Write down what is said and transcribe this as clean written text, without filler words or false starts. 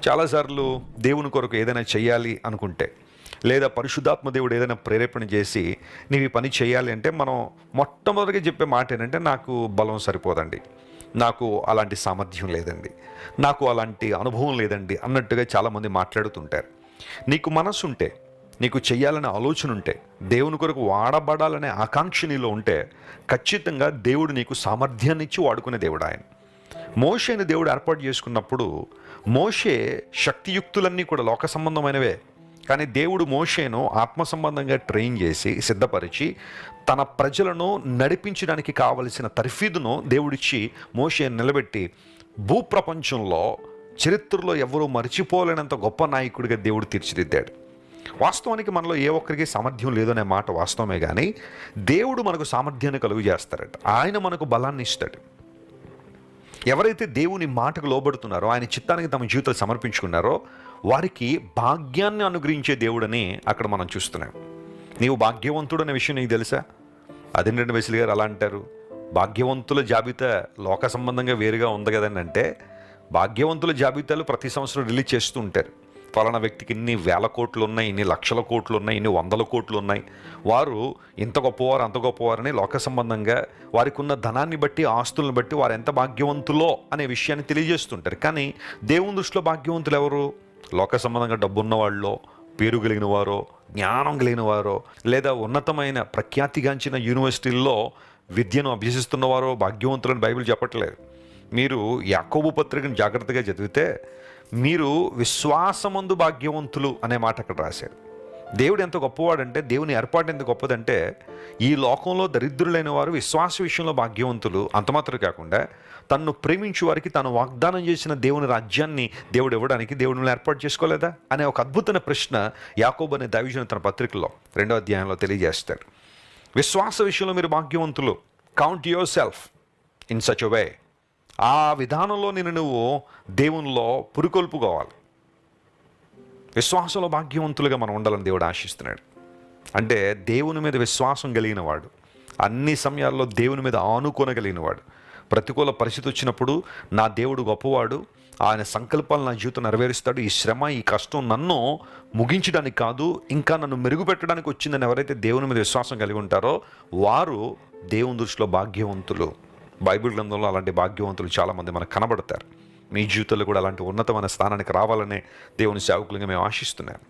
చాలాసార్లు దేవుని కొరకు ఏదైనా చెయ్యాలి అనుకుంటే, లేదా పరిశుద్ధాత్మ దేవుడు ఏదైనా ప్రేరేపణ చేసి నీవు ఈ పని చేయాలి అంటే మనం మొట్టమొదటిగా చెప్పే మాట ఏంటంటే, నాకు బలం సరిపోదండి, నాకు అలాంటి సామర్థ్యం లేదండి, నాకు అలాంటి అనుభవం లేదండి అన్నట్టుగా చాలామంది మాట్లాడుతుంటారు. నీకు మనసు ఉంటే, నీకు చెయ్యాలనే ఆలోచన ఉంటే, దేవుని కొరకు వాడబడాలనే ఆకాంక్ష నీలో ఉంటే ఖచ్చితంగా దేవుడు నీకు సామర్థ్యాన్ని ఇచ్చి వాడుకునే దేవుడు ఆయన. మోషేని దేవుడు ఏర్పాటు చేసుకున్నప్పుడు మోషే శక్తియుక్తులన్నీ కూడా లోక సంబంధమైనవే. కానీ దేవుడు మోషేను ఆత్మ సంబంధంగా ట్రైన్ చేసి సిద్ధపరిచి తన ప్రజలను నడిపించడానికి కావలసిన తర్ఫీదును దేవుడిచ్చి మోషేను నిలబెట్టి భూప్రపంచంలో చరిత్రలో ఎవరూ మర్చిపోలేనంత గొప్ప నాయకుడిగా దేవుడు తీర్చిదిద్దాడు. వాస్తవానికి మనలో ఏ ఒక్కరికి సామర్థ్యం లేదనే మాట వాస్తవమే, కానీ దేవుడు మనకు సామర్థ్యాన్ని కలుగు చేస్తారట. ఆయన మనకు బలాన్ని ఇస్తాడు. ఎవరైతే దేవుని మాటకు లోబడుతున్నారో, ఆయన చిత్తానికి తమ జీవితాలు సమర్పించుకున్నారో వారికి భాగ్యాన్ని అనుగ్రహించే దేవుడని అక్కడ మనం చూస్తున్నాం. నీవు భాగ్యవంతుడు అనే విషయం నీకు తెలుసా? అదేంటంటే వెసిలి గారు అలా అంటారు, భాగ్యవంతుల జాబితా లోక సంబంధంగా వేరుగా ఉంది కదండి అంటే, భాగ్యవంతుల జాబితాలు ప్రతి సంవత్సరం రిలీజ్ చేస్తూ ఉంటారు. ఫలానా వ్యక్తికి ఇన్ని వేల కోట్లు ఉన్నాయి, ఇన్ని లక్షల కోట్లు ఉన్నాయి, ఇన్ని వందల కోట్లు ఉన్నాయి, వారు ఇంత గొప్పవారు అంత గొప్పవారని లోక సంబంధంగా వారికి ఉన్న ధనాన్ని బట్టి ఆస్తులను బట్టి వారు ఎంత భాగ్యవంతులో అనే విషయాన్ని తెలియజేస్తుంటారు. కానీ దేవుని దృష్టిలో భాగ్యవంతులు ఎవరు? లోక సంబంధంగా డబ్బున్న వాళ్ళో, పేరు కలిగిన వారో, జ్ఞానం కలిగిన వారో, లేదా ఉన్నతమైన ప్రఖ్యాతిగాంచిన యూనివర్సిటీల్లో విద్యను అభ్యసిస్తున్నవారో భాగ్యవంతులని బైబిల్ చెప్పట్లేదు. మీరు యాకోబు పత్రికను జాగ్రత్తగా చదివితే మీరు విశ్వాసమందు భాగ్యవంతులు అనే మాట అక్కడ రాశారు. దేవుడు ఎంత గొప్పవాడంటే, దేవుని ఏర్పాటు ఎంత గొప్పదంటే, ఈ లోకంలో దరిద్రులైన వారు విశ్వాస విషయంలో భాగ్యవంతులు. అంతమాత్రం కాకుండా తన్ను ప్రేమించు వారికి తాను వాగ్దానం చేసిన దేవుని రాజ్యాన్ని దేవుడు ఇవ్వడానికి దేవుడిని ఏర్పాటు చేసుకోలేదా అనే ఒక అద్భుతమైన ప్రశ్న యాకోబు అనే దైవజనుడు తన పత్రికలో 2వ అధ్యాయంలో తెలియజేస్తాడు. విశ్వాస విషయంలో మీరు భాగ్యవంతులు. Count yourself in such a way. ఆ విధానంలో నువ్వు దేవునిలో పురికొల్పుకోవాలి. విశ్వాసంలో భాగ్యవంతులుగా మనం ఉండాలని దేవుడు ఆశిస్తున్నాడు. అంటే దేవుని మీద విశ్వాసం కలిగిన వాడు, అన్ని సమయాల్లో దేవుని మీద ఆనుకోనగలిగిన వాడు, ప్రతికూల పరిస్థితి వచ్చినప్పుడు నా దేవుడు గొప్పవాడు, ఆయన సంకల్పాలు నా జీవితం నెరవేరుస్తాడు, ఈ శ్రమ ఈ కష్టం నన్ను ముగించడానికి కాదు ఇంకా నన్ను మెరుగుపెట్టడానికి వచ్చిందని ఎవరైతే దేవుని మీద విశ్వాసం కలిగి ఉంటారో వారు దేవుని దృష్టిలో భాగ్యవంతులు. బైబిల్ గ్రంథంలో అలాంటి భాగ్యవంతులు చాలామంది మనకు కనబడతారు. మీ జీవితంలో కూడా అలాంటి ఉన్నతమైన స్థానానికి రావాలనే దేవుని సేవకులుగా మేము ఆశిస్తున్నాం.